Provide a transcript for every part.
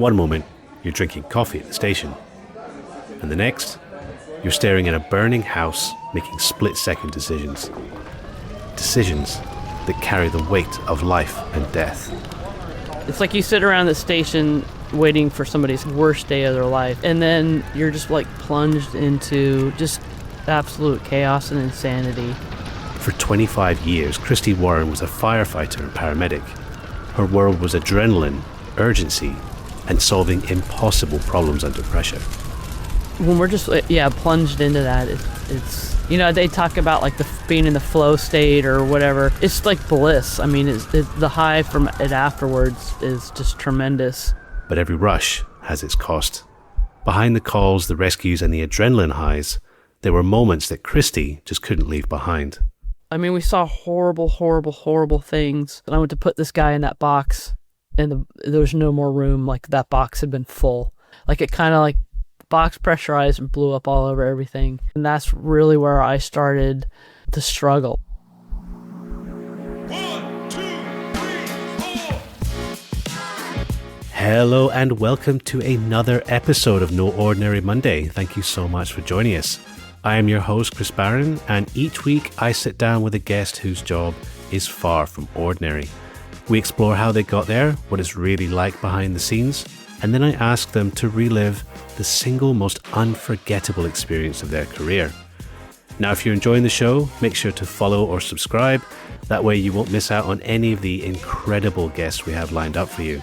One moment, you're drinking coffee at the station. And the next, you're staring at a burning house, making split-second decisions. Decisions that carry the weight of life and death. It's like you sit around the station waiting for somebody's worst day of their life, and then you're just like plunged into just absolute chaos and insanity. For 25 years, Christy Warren was a firefighter and paramedic. Her world was adrenaline, urgency, and solving impossible problems under pressure. When we're just plunged into that, it's they talk about like being in the flow state or whatever. It's like bliss. I mean, the high from it afterwards is just tremendous. But every rush has its cost. Behind the calls, the rescues, and the adrenaline highs, there were moments that Christy just couldn't leave behind. I mean, we saw horrible, horrible, horrible things. And I went to put this guy in that box, and there was no more room. Like, that box had been full. Like, it kind of like box pressurized and blew up all over everything. And that's really where I started to struggle. 1, 2, 3, 4. Hello and welcome to another episode of No Ordinary Monday. Thank you so much for joining us. I am your host, Chris Barron, and each week I sit down with a guest whose job is far from ordinary. We explore how they got there, what it's really like behind the scenes, and then I ask them to relive the single most unforgettable experience of their career. Now, if you're enjoying the show, make sure to follow or subscribe. That way you won't miss out on any of the incredible guests we have lined up for you.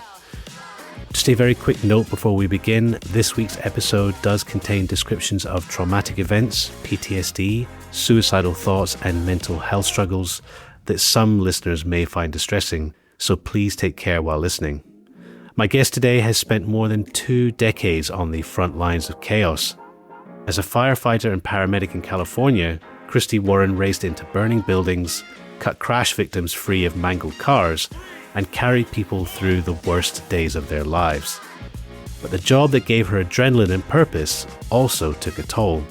Just a very quick note before we begin, this week's episode does contain descriptions of traumatic events, PTSD, suicidal thoughts, and mental health struggles that some listeners may find distressing, so please take care while listening. My guest today has spent more than 2 decades on the front lines of chaos. As a firefighter and paramedic in California, Christy Warren raced into burning buildings, cut crash victims free of mangled cars, and carried people through the worst days of their lives. But the job that gave her adrenaline and purpose also took a toll.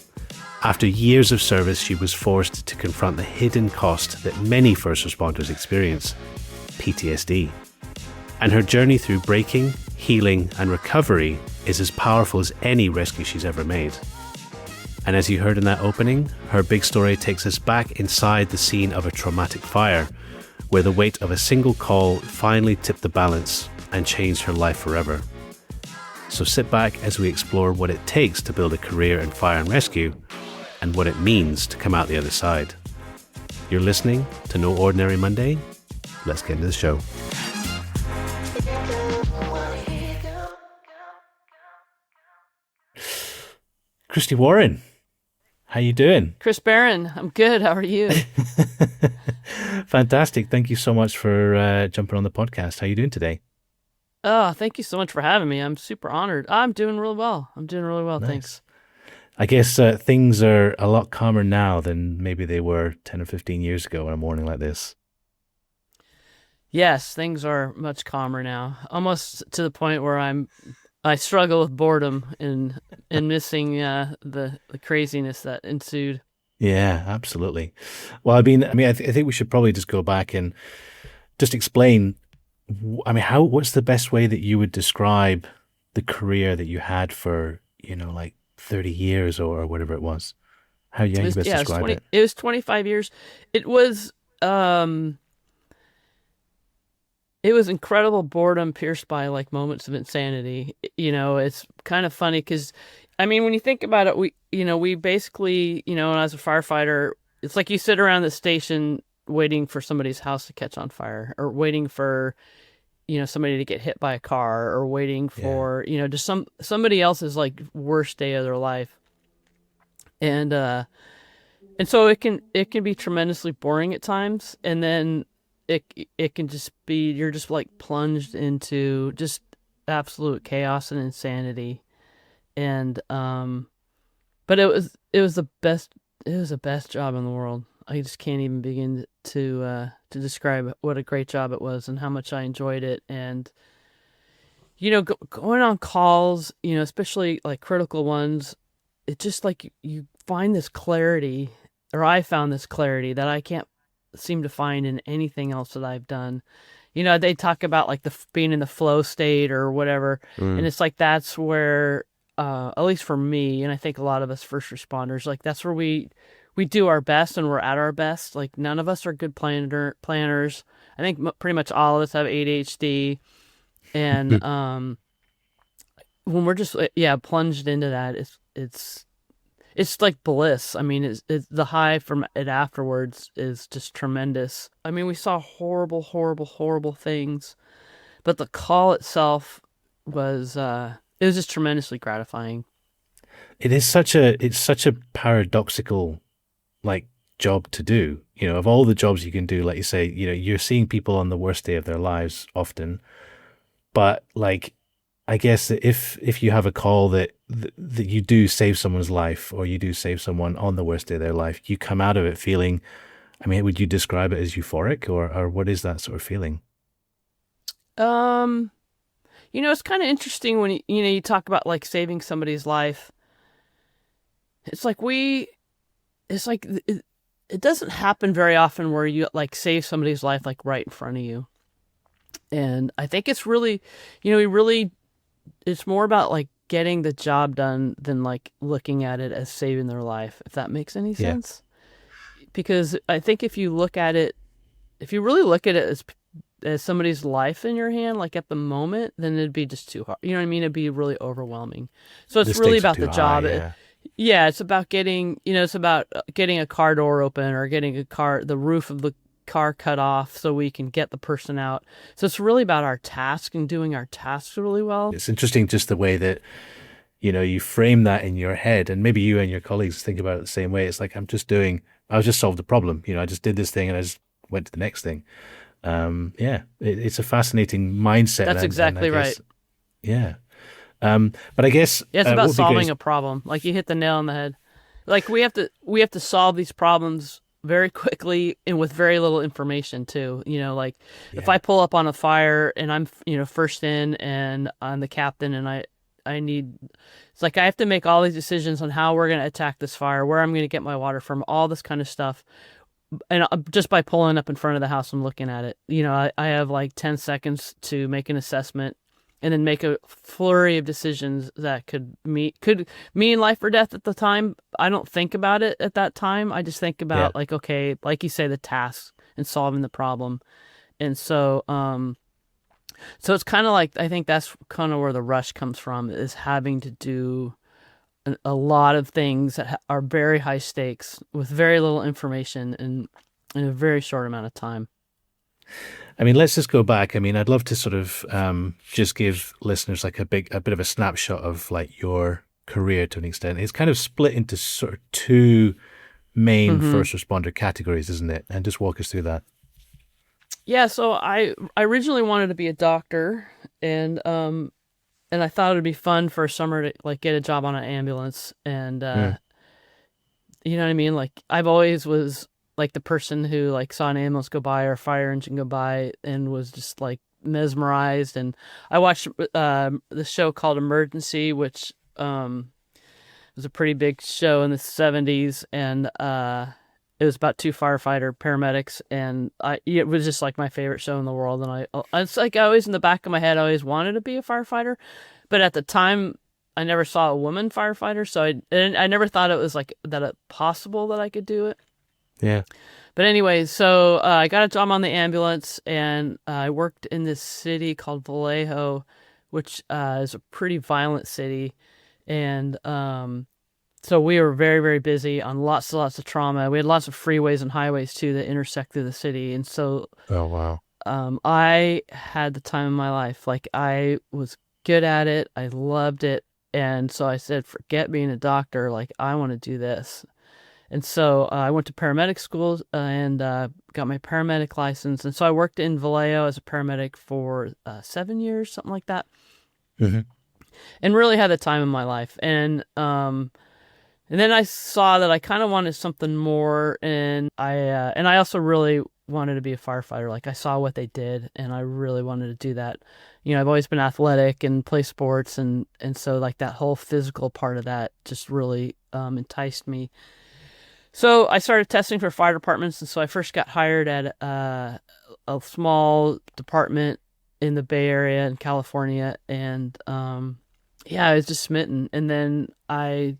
After years of service, she was forced to confront the hidden cost that many first responders experience, PTSD. And her journey through breaking, healing, and recovery is as powerful as any rescue she's ever made. And as you heard in that opening, her big story takes us back inside the scene of a traumatic fire, where the weight of a single call finally tipped the balance and changed her life forever. So sit back as we explore what it takes to build a career in fire and rescue, and what it means to come out the other side. You're listening to No Ordinary Monday. Let's get into the show. Christy Warren, how you doing? Chris Barron, I'm good. How are you? Fantastic. Thank you so much for jumping on the podcast. How are you doing today? Oh, thank you so much for having me. I'm super honored. I'm doing really well. Nice. Thanks. I guess things are a lot calmer now than maybe they were 10 or 15 years ago on a morning like this. Yes, things are much calmer now. Almost to the point where I struggle with boredom and missing the craziness that ensued. Yeah, absolutely. Well, I think we should probably just go back and just explain. What's the best way that you would describe the career that you had for, like 30 years or whatever it was? How you best describe it? It was 25 years. It was incredible boredom pierced by like moments of insanity. It's kind of funny because, when you think about it, we basically, when I was a firefighter, it's like you sit around the station waiting for somebody's house to catch on fire, or waiting for, somebody to get hit by a car, or waiting for, just somebody else's like worst day of their life. And so it can be tremendously boring at times. And then it can just be, you're just like plunged into just absolute chaos and insanity. And but it was the best job in the world. I just can't even begin to describe what a great job it was and how much I enjoyed it. And going on calls, especially like critical ones, it's just like you find this clarity, or I found this clarity that I can't seem to find in anything else that I've done. they talk about like being in the flow state or whatever. And it's like, that's where, at least for me, and I think a lot of us first responders, like that's where we do our best and we're at our best. Like none of us are good planners. I think pretty much all of us have ADHD. And when we're just plunged into that, it's like bliss. I mean, it's the high from it afterwards is just tremendous. I mean, we saw horrible, horrible, horrible things, but the call itself was it was just tremendously gratifying. It's such a paradoxical like job to do. Of all the jobs you can do, like you say, you're seeing people on the worst day of their lives often, but like I guess that if you have a call that you do save someone's life or you do save someone on the worst day of their life, you come out of it feeling, I mean, would you describe it as euphoric or what is that sort of feeling? It's kind of interesting when you talk about like saving somebody's life. It's like it doesn't happen very often where you like save somebody's life like right in front of you. And I think it's really, it's more about like getting the job done than like looking at it as saving their life, if that makes any sense. Because I think if you really look at it as somebody's life in your hand, like at the moment, then it'd be just too hard. You know what I mean? It'd be really overwhelming. So it's really about the job. It's about getting, it's about getting a car door open or getting the roof of the car cut off so we can get the person out. So it's really about our task and doing our tasks really well. It's interesting just the way that, you frame that in your head, and maybe you and your colleagues think about it the same way. It's like, I just solved a problem. I just did this thing and I just went to the next thing. It's a fascinating mindset. That's exactly right. Yeah. But I guess it's about solving a problem. Like you hit the nail on the head. Like we have to solve these problems very quickly and with very little information too. If I pull up on a fire and I'm first in and I'm the captain and it's like I have to make all these decisions on how we're going to attack this fire, where I'm going to get my water from, all this kind of stuff. And just by pulling up in front of the house and looking at it, I have like 10 seconds to make an assessment and then make a flurry of decisions that could mean life or death at the time. I don't think about it at that time. I just think about like, okay, like you say, the task and solving the problem. And so it's kind of like, I think that's kind of where the rush comes from, is having to do a lot of things that are very high stakes with very little information and in a very short amount of time. I mean, let's just go back. I mean, I'd love to sort of just give listeners like a bit of a snapshot of like your career to an extent. It's kind of split into sort of two main first responder categories, isn't it? And just walk us through that. Yeah. So I originally wanted to be a doctor, and I thought it'd be fun for a summer to like get a job on an ambulance, and you know what I mean? Like I've always was like the person who like saw an ambulance go by or a fire engine go by and was just like mesmerized. And I watched the show called Emergency, which was a pretty big show in the 70s, and it was about two firefighter-paramedics, and it was just like my favorite show in the world. And it's like I always in the back of my head, I always wanted to be a firefighter, but at the time I never saw a woman firefighter, so I never thought it was like that possible that I could do it. Yeah. But anyway, so I got a job on the ambulance, and I worked in this city called Vallejo, which is a pretty violent city. And so we were very, very busy on lots and lots of trauma. We had lots of freeways and highways, too, that intersect through the city. And so I had the time of my life. Like, I was good at it. I loved it. And so I said, forget being a doctor. Like, I want to do this. And so I went to paramedic school and got my paramedic license. And so I worked in Vallejo as a paramedic for 7 years, something like that. Mm-hmm. And really had the time of my life. And then I saw that I kind of wanted something more. And I also really wanted to be a firefighter. Like I saw what they did and I really wanted to do that. I've always been athletic and play sports. And so like that whole physical part of that just really enticed me. So I started testing for fire departments, and so I first got hired at a small department in the Bay Area in California, and yeah, I was just smitten. And then I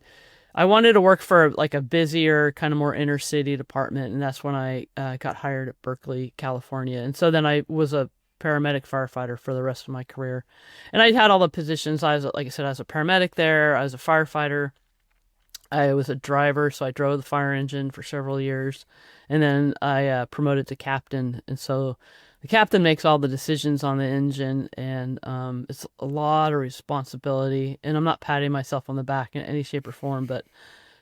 wanted to work for like a busier, kind of more inner city department, and that's when I got hired at Berkeley, California. And so then I was a paramedic firefighter for the rest of my career, and I had all the positions. I was, like I said, I was a paramedic there. I was a firefighter. I was a driver, so I drove the fire engine for several years, and then I promoted to captain. And so the captain makes all the decisions on the engine, and it's a lot of responsibility. And I'm not patting myself on the back in any shape or form, but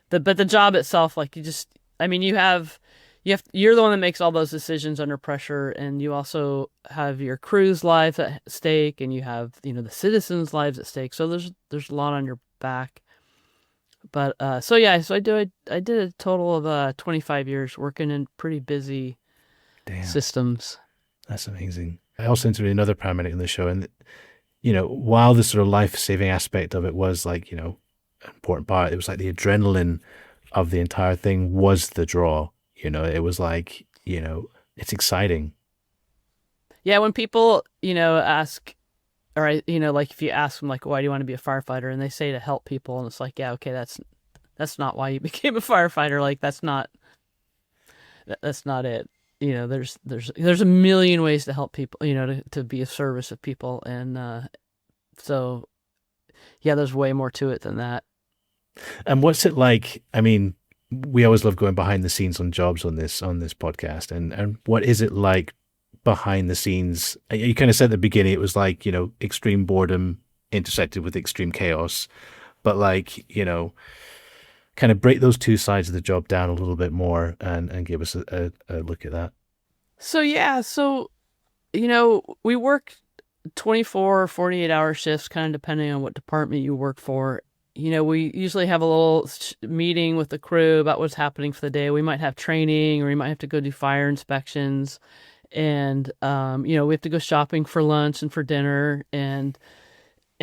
the job itself, like you're the one that makes all those decisions under pressure, and you also have your crew's lives at stake, and you have the citizens' lives at stake. So there's a lot on your back. But so I did a total of 25 years working in pretty busy systems. That's amazing. I also interviewed another paramedic on the show, and while the sort of life-saving aspect of it was like an important part, it was like the adrenaline of the entire thing was the draw. It was like it's exciting. Yeah, when people ask, all right, like if you ask them like, why do you want to be a firefighter, and they say to help people, and it's like, yeah, okay, that's not why you became a firefighter. Like that's not it. There's a million ways to help people, to be of service of people, and so yeah, there's way more to it than that. And what's it like? I mean, we always love going behind the scenes on jobs on this podcast, and what is it like behind the scenes? You kind of said at the beginning it was like extreme boredom intersected with extreme chaos, but like kind of break those two sides of the job down a little bit more and give us a look at that. So yeah, we work 24 or 48 hour shifts, kind of depending on what department you work for. We usually have a little meeting with the crew about what's happening for the day. We might have training, or we might have to go do fire inspections, and we have to go shopping for lunch and for dinner, and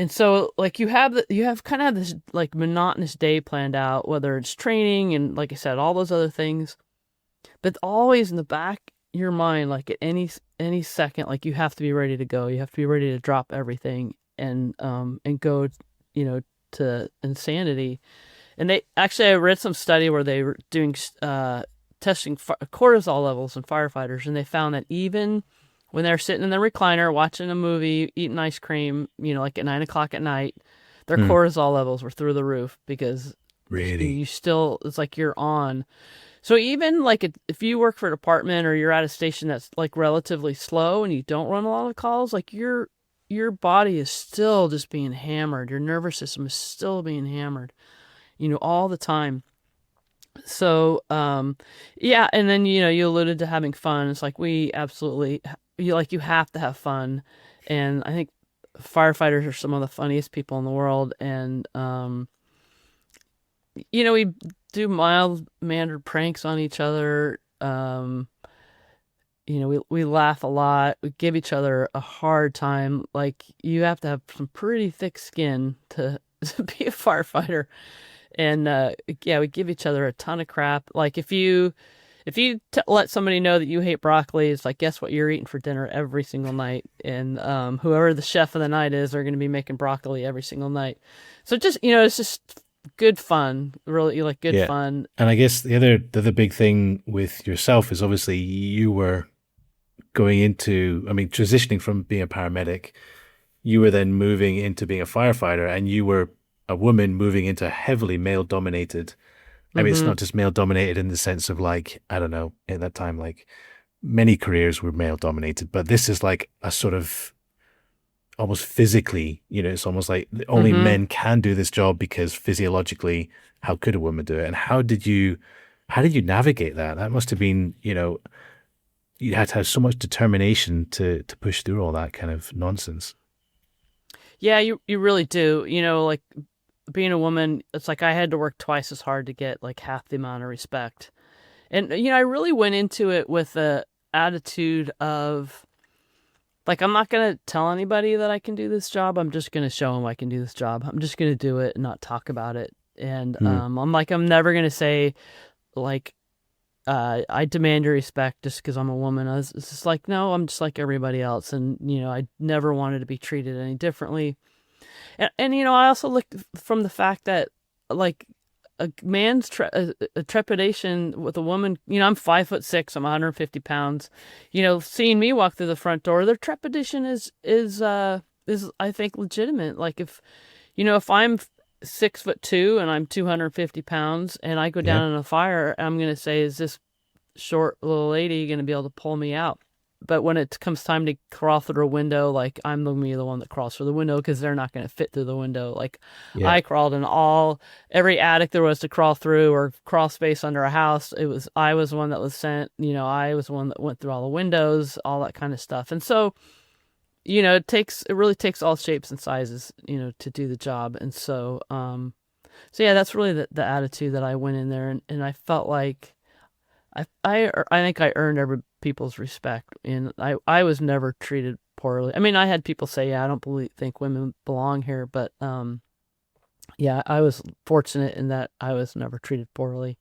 so like you have kind of this like monotonous day planned out, whether it's training and like I said, all those other things, but always in the back of your mind, like at any second, like you have to be ready to go. You have to be ready to drop everything and go, to insanity. And I read some study where they were doing testing cortisol levels in firefighters, and they found that even when they're sitting in the recliner watching a movie, eating ice cream, like at 9:00 at night, their cortisol levels were through the roof, because really it's like you're on. So even like if you work for a department or you're at a station that's like relatively slow and you don't run a lot of calls, like your body is still just being hammered. Your nervous system is still being hammered, all the time. So, yeah. And then, you alluded to having fun. It's like, we absolutely, you have to have fun. And I think firefighters are some of the funniest people in the world. And, we do mild-mannered pranks on each other. We laugh a lot. We give each other a hard time. Like, you have to have some pretty thick skin to be a firefighter. And we give each other a ton of crap. Like if you let somebody know that you hate broccoli, it's like, guess what you're eating for dinner every single night. And whoever the chef of the night is, they're going to be making broccoli every single night. So just it's just good fun. Really, like good fun. And I guess the other big thing with yourself is obviously you were transitioning from being a paramedic, you were then moving into being a firefighter, and you were a woman moving into heavily male-dominated. I mean, it's not just male-dominated in the sense of like, I don't know, at that time, like many careers were male-dominated, but this is like a sort of almost physically, it's almost like only men can do this job, because physiologically, how could a woman do it? And how did you navigate that? That must have been, you had to have so much determination to push through all that kind of nonsense. Yeah, you really do. Like being a woman, it's like I had to work twice as hard to get like half the amount of respect. And, I really went into it with the attitude of like, I'm not going to tell anybody that I can do this job. I'm just going to show them I can do this job. I'm just going to do it and not talk about it. And I'm never going to say like, I demand your respect just because I'm a woman. It's just like, no, I'm just like everybody else. And, I never wanted to be treated any differently. And I also looked from the fact that, like, a man's a trepidation with a woman, I'm 5'6", I'm 150 pounds, seeing me walk through the front door, their trepidation is I think legitimate. Like if I'm 6'2" and I'm 250 pounds and I go down in a fire, I'm going to say, is this short little lady going to be able to pull me out? But when it comes time to crawl through a window, like, I'm going to be the one that crawls through the window because they're not going to fit through the window. Like, I crawled in every attic there was to crawl through, or crawl space under a house. I was the one that was sent, I was the one that went through all the windows, all that kind of stuff. And so, it really takes all shapes and sizes, to do the job. And so, yeah, that's really the attitude that I went in there, and I felt like I think I earned people's respect, and I was never treated poorly. I mean, I had people say, yeah, I don't think women belong here, but yeah, I was fortunate in that I was never treated poorly.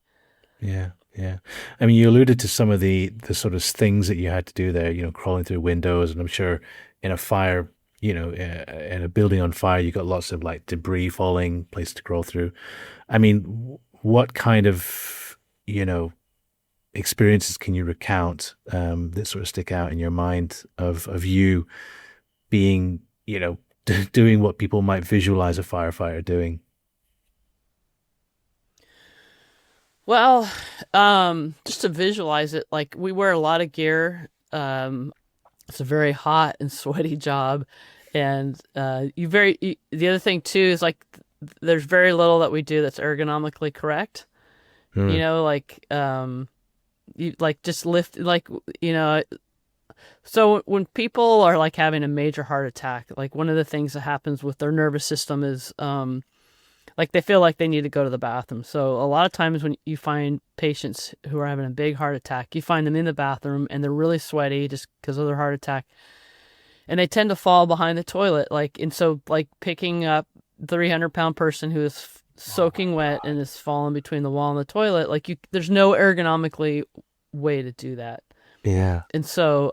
Yeah, yeah. I mean, you alluded to some of the sort of things that you had to do there, crawling through windows, and I'm sure in a fire, in a building on fire, you got lots of like debris falling, place to crawl through. I mean, what kind of, experiences can you recount that sort of stick out in your mind of you being, doing what people might visualize a firefighter doing? Well, just to visualize it, like, we wear a lot of gear. It's a very hot and sweaty job, and the other thing too is, like, there's very little that we do that's ergonomically correct. Like, you like just lift, like, so when people are like having a major heart attack, like, one of the things that happens with their nervous system is like, they feel like they need to go to the bathroom. So a lot of times when you find patients who are having a big heart attack, you find them in the bathroom and they're really sweaty just because of their heart attack, and they tend to fall behind the toilet. And so, like, picking up 300-pound person who is soaking wet and is falling between the wall and the toilet, like, there's no ergonomically way to do that. Yeah. And so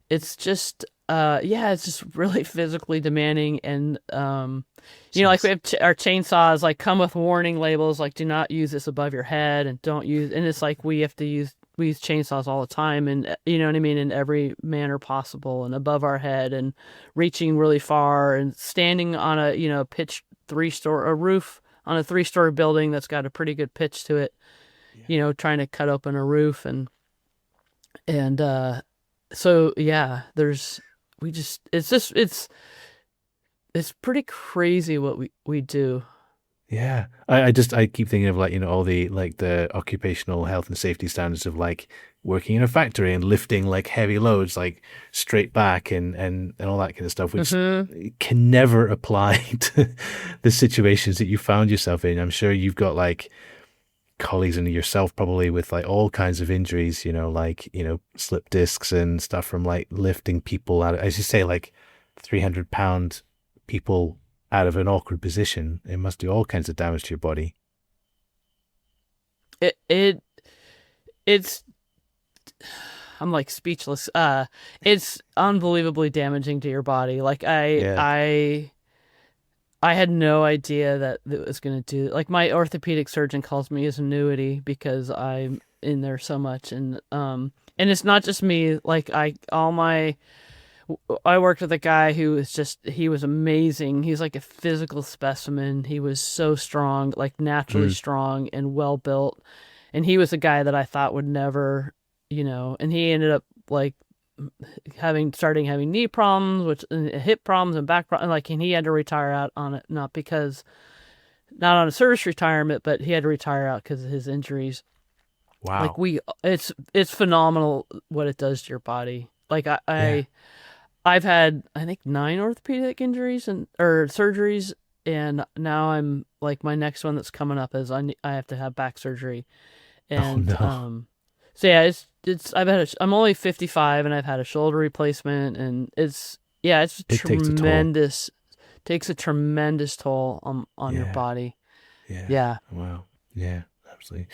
it's just it's just really physically demanding. And like, we have our chainsaws, like, come with warning labels, like, do not use this above your head, and it's like, we use chainsaws all the time, and you know what I mean, in every manner possible, and above our head, and reaching really far, and standing on a pitched a roof on a 3-story building that's got a pretty good pitch to it, trying to cut open a roof, and so yeah, it's pretty crazy what we do. Yeah. I keep thinking of, like, all the, like, the occupational health and safety standards of, like, working in a factory and lifting, like, heavy loads, like, straight back and all that kind of stuff, which can never apply to the situations that you found yourself in. I'm sure you've got, like, colleagues and yourself probably with, like, all kinds of injuries, like, slip discs and stuff from, like, lifting people out, as you say, like 300-pound people out of an awkward position. It must do all kinds of damage to your body. It's I'm, like, speechless. It's unbelievably damaging to your body. Like, I had no idea that it was going to do, like, my orthopedic surgeon calls me his annuity because I'm in there so much. And it's not just me. Like, I worked with a guy who he was amazing. He's like a physical specimen. He was so strong, like, naturally strong and well built. And he was a guy that I thought would never, and he ended up, like, starting having knee problems, hip problems and back problems, like, and he had to retire out on it, not on a service retirement, but he had to retire out because of his injuries. Wow. Like, it's phenomenal what it does to your body. Like, I've had, I think, 9 orthopedic injuries or surgeries, and now I'm, like, my next one that's coming up is I have to have back surgery. And so yeah, I'm only 55 and I've had a shoulder replacement, and it takes a tremendous toll on your body. Yeah. Yeah. Wow. Yeah. absolutely.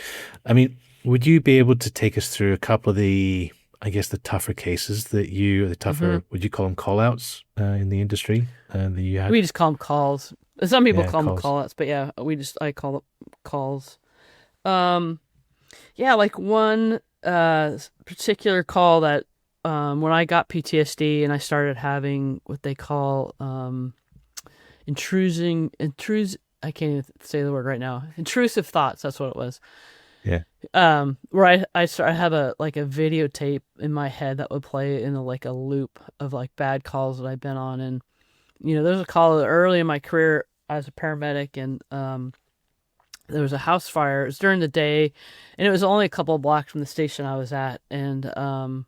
I mean, would you be able to take us through a couple of the, I guess, the tougher cases that the tougher, would you call them call outs in the industry that you had? We just call them calls. Some people Yeah, call them calls. call outs, but yeah, I call them calls. Yeah, like one particular call that when I got PTSD and I started having what they call I can't even say the word right now. Intrusive thoughts. That's what it was. Yeah. Where I have a videotape in my head that would play in a loop of like bad calls that I've been on, and there's a call early in my career as a paramedic, and there was a house fire. It was during the day, and it was only a couple of blocks from the station I was at, and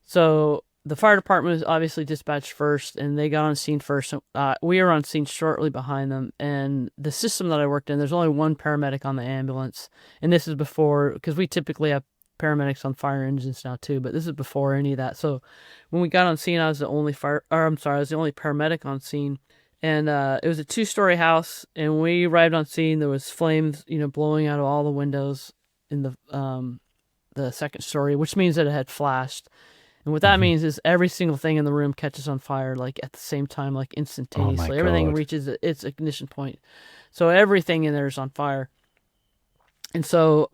so the fire department was obviously dispatched first, and they got on scene first. We were on scene shortly behind them, and the system that I worked in, there's only one paramedic on the ambulance, and this is before, because we typically have paramedics on fire engines now too, but this is before any of that. So when we got on scene, I was the only paramedic on scene, and it was a 2-story house, and when we arrived on scene, there was flames, blowing out of all the windows in the second story, which means that it had flashed. And what that means is every single thing in the room catches on fire, like at the same time, like instantaneously. Oh my Everything God. reaches its ignition point. So everything in there is on fire. And so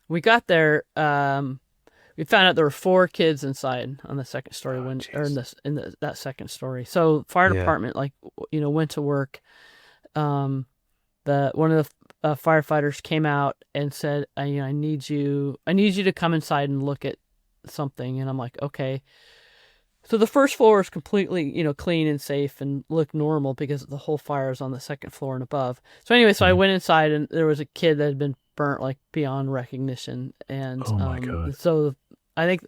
we got there. We found out there were 4 kids inside on the second story that second story. So fire department went to work. One of the firefighters came out and said, I need you to come inside and look at something. And I'm like, okay. So the first floor is completely, clean and safe and looked normal because the whole fire is on the second floor and above. So anyway, I went inside, and there was a kid that had been burnt like beyond recognition. And Oh my God. so I think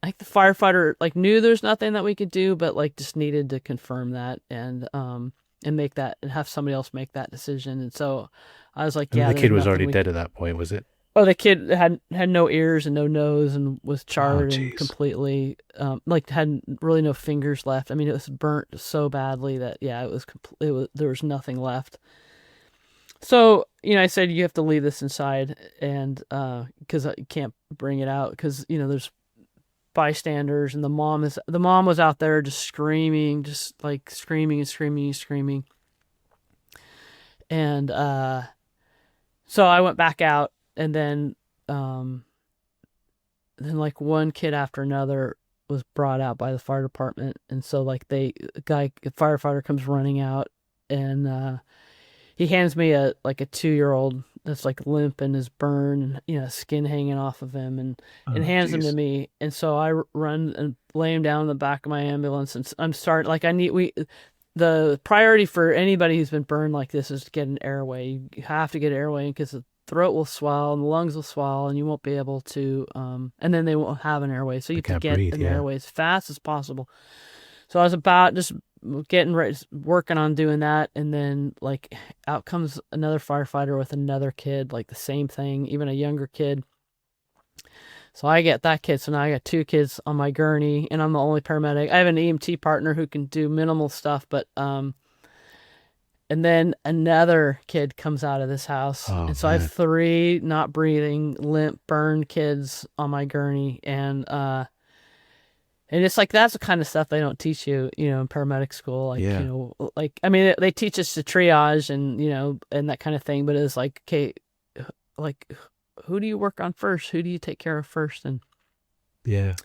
the firefighter knew there's nothing that we could do, but just needed to confirm that and make that, and have somebody else make that decision. And so I was like, And yeah, the kid was already dead at that point, was it? Oh, the kid had no ears and no nose and was charred and jeez. completely, had really no fingers left. I mean, it was burnt so badly that, yeah, there was nothing left. So, I said, you have to leave this inside, and, cause you can't bring it out, cause, there's bystanders, and the mom was out there just screaming, screaming and screaming and screaming. And, so I went back out. And then one kid after another was brought out by the fire department. And so a firefighter comes running out, and he hands me a 2-year-old that's limp and is burned, and skin hanging off of him, and hands him to me. And so I run and lay him down in the back of my ambulance, and I'm starting the priority for anybody who's been burned like this is to get an airway. You have to get an airway because the throat will swell and the lungs will swell, and you won't be able to, and then they won't have an airway. So you have to get an airway as fast as possible. So I was about just getting ready, working on doing that. And then out comes another firefighter with another kid, the same thing, even a younger kid. So I get that kid. So now I got 2 kids on my gurney, and I'm the only paramedic. I have an EMT partner who can do minimal stuff, but, and then another kid comes out of this house. Oh, and so I have 3 not breathing, limp, burned kids on my gurney. And it's that's the kind of stuff they don't teach you, in paramedic school. They teach us to triage and, and that kind of thing. But it's okay, who do you work on first? Who do you take care of first? And Yeah.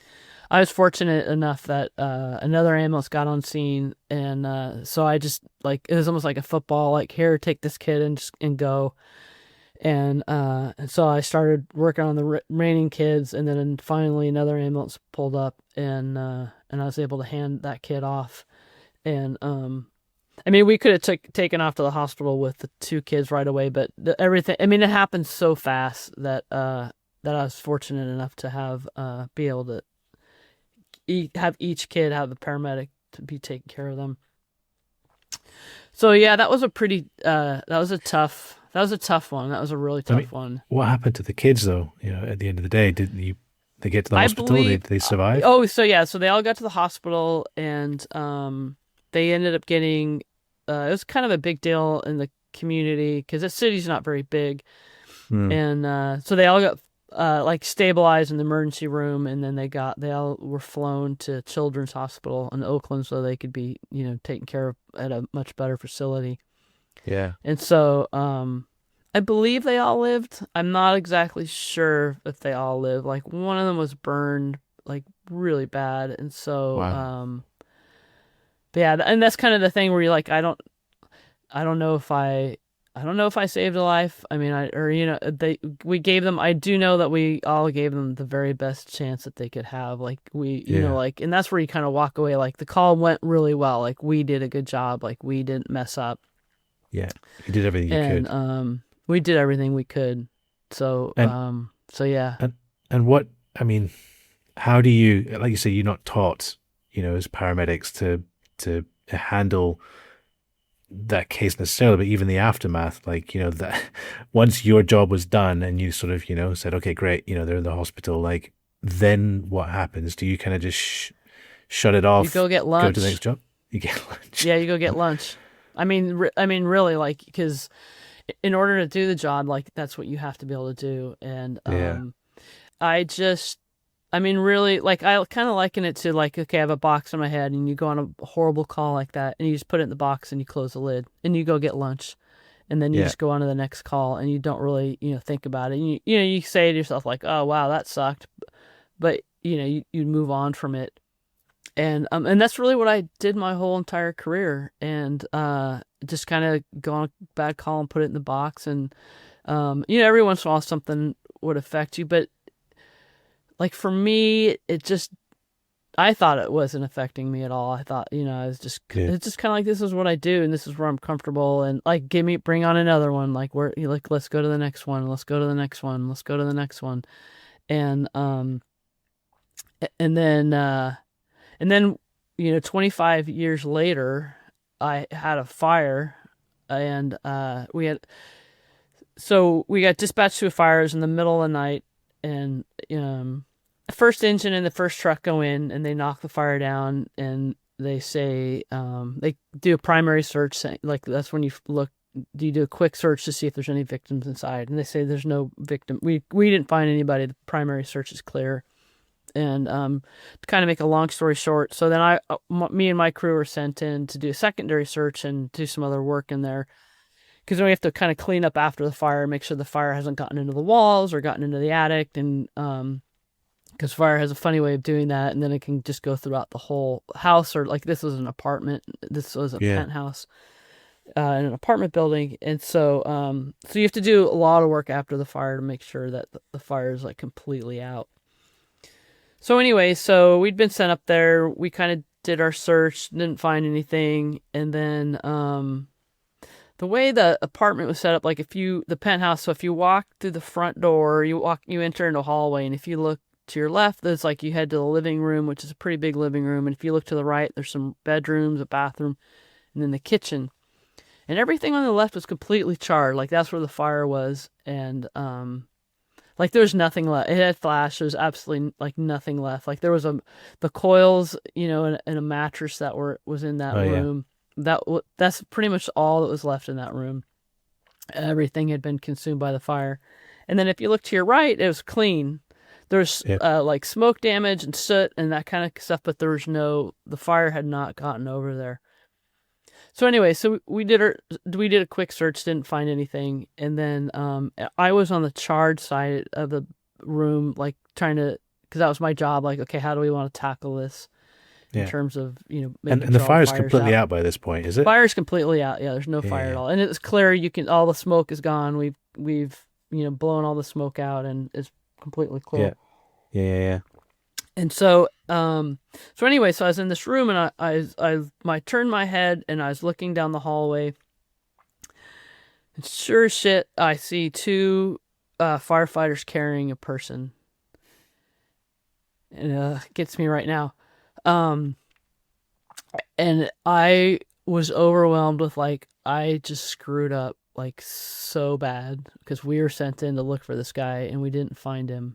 I was fortunate enough that another ambulance got on scene, and so I just it was almost like a football, here, take this kid and go, and so I started working on the remaining kids, and then finally another ambulance pulled up, and I was able to hand that kid off, and we could have taken off to the hospital with the 2 kids right away, but everything, it happened so fast that I was fortunate enough to have be able to have each kid have a paramedic to be taking care of them. So yeah, that was a tough one. That was a really tough one. What happened to the kids though? At the end of the day, they get to the hospital? Did they survive? So they all got to the hospital, and they ended up getting. It was kind of a big deal in the community because the city's not very big. And so they all got like stabilized in the emergency room, and then they all were flown to Children's Hospital in Oakland so they could be, taken care of at a much better facility. Yeah. And so I believe they all lived. I'm not exactly sure if they all lived. Like one of them was burned like really bad, and so Wow. but yeah, and that's kind of the thing where you're like, I don't know if I saved a life. I mean, we gave them. I do know that we all gave them the very best chance that they could have. Like Yeah. like, and that's where you kind of walk away. Like the call went really well. Like we did a good job. Like we didn't mess up, Yeah. You did everything you and could. we did everything we could. So And so yeah. and what I mean, how do you, like you say, you're not taught, as paramedics to handle that case necessarily, but even the aftermath, like, that once your job was done and you sort of, said, okay, great, they're in the hospital, like, then what happens? Do you kind of just shut it You off, go get go to the lunch. next job? You get lunch. Yeah, you go get lunch. I mean, really, like, because in order to do the job, like, that's what you have to be able to do. And Yeah. I just, I mean, really, like, I kind of liken it to, like, okay, I have a box on my head, and you go on a horrible call like that, and you just put it in the box, and you close the lid, and you go get lunch, and then you Yeah. just go on to the next call, and you don't really, think about it. And you say to yourself, like, oh, wow, that sucked. But, you move on from it. And that's really what I did my whole entire career, and just kind of go on a bad call and put it in the box, and every once in a while something would affect you, but like for me, I thought it wasn't affecting me at all. I thought, I was just Yeah. it's just kind of like, this is what I do, and this is where I'm comfortable, and like bring on another one, like let's go to the next one, let's go to the next one, let's go to the next one, and and then. And then, 25 years later, I had a fire, and we got dispatched to a fire. It was in the middle of the night, and the first engine and the first truck go in, and they knock the fire down, and they say, they do a primary search, like that's when you do a quick search to see if there's any victims inside, and they say there's no victim. We didn't find anybody. The primary search is clear. And to kind of make a long story short, so then me and my crew were sent in to do a secondary search and do some other work in there, because then we have to kind of clean up after the fire, make sure the fire hasn't gotten into the walls or gotten into the attic, and because fire has a funny way of doing that, and then it can just go throughout the whole house, or like this was an apartment, this was a Yeah. penthouse in an apartment building, and so so you have to do a lot of work after the fire to make sure that the fire is like completely out. So anyway, so we'd been sent up there. We kind of did our search, didn't find anything, and then the way the apartment was set up, like the penthouse. So if you walk through the front door, you enter into a hallway, and if you look to your left, there's like you head to the living room, which is a pretty big living room, and if you look to the right, there's some bedrooms, a bathroom, and then the kitchen, and everything on the left was completely charred. Like that's where the fire was, and like there's nothing left. It had flash. There's absolutely like nothing left. Like there was the coils, and a mattress that was in that Oh, yeah. room. That's pretty much all that was left in that room. Everything had been consumed by the fire. And then if you look to your right, it was clean. There's Yeah. like smoke damage and soot and that kind of stuff, but the fire had not gotten over there. So anyway, so we did a quick search, didn't find anything, and then I was on the charge side of the room, like trying to, because that was my job. Like, okay, how do we want to tackle this in Yeah. terms of And making the sure all fire's fire's completely out by this point, is it? Fire's completely out. Yeah, there's no Yeah. fire at Yeah. all, and it's clear. All the smoke is gone. We've blown all the smoke out, and it's completely clear. Yeah. Yeah. Yeah. And so, anyway, so I was in this room, and I turned my head, and I was looking down the hallway. And sure as shit, I see two firefighters carrying a person, and it gets me right now. And I was overwhelmed with like, I just screwed up like so bad, because we were sent in to look for this guy, and we didn't find him.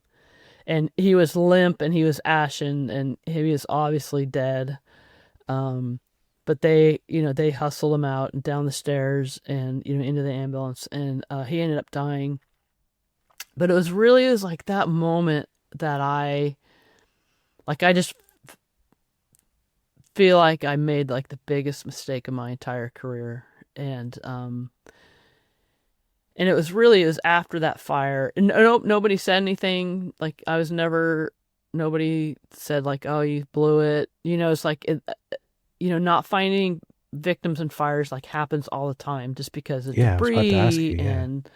And he was limp, and he was ashen, and he was obviously dead. But they hustled him out and down the stairs and into the ambulance, and he ended up dying. But it was like that moment that I just feel like I made like the biggest mistake of my entire career. And it was after that fire, and nobody said anything. Like nobody said like, "Oh, you blew it." It's like, not finding victims in fires like happens all the time just because of Yeah, I was about to ask debris. you, yeah. And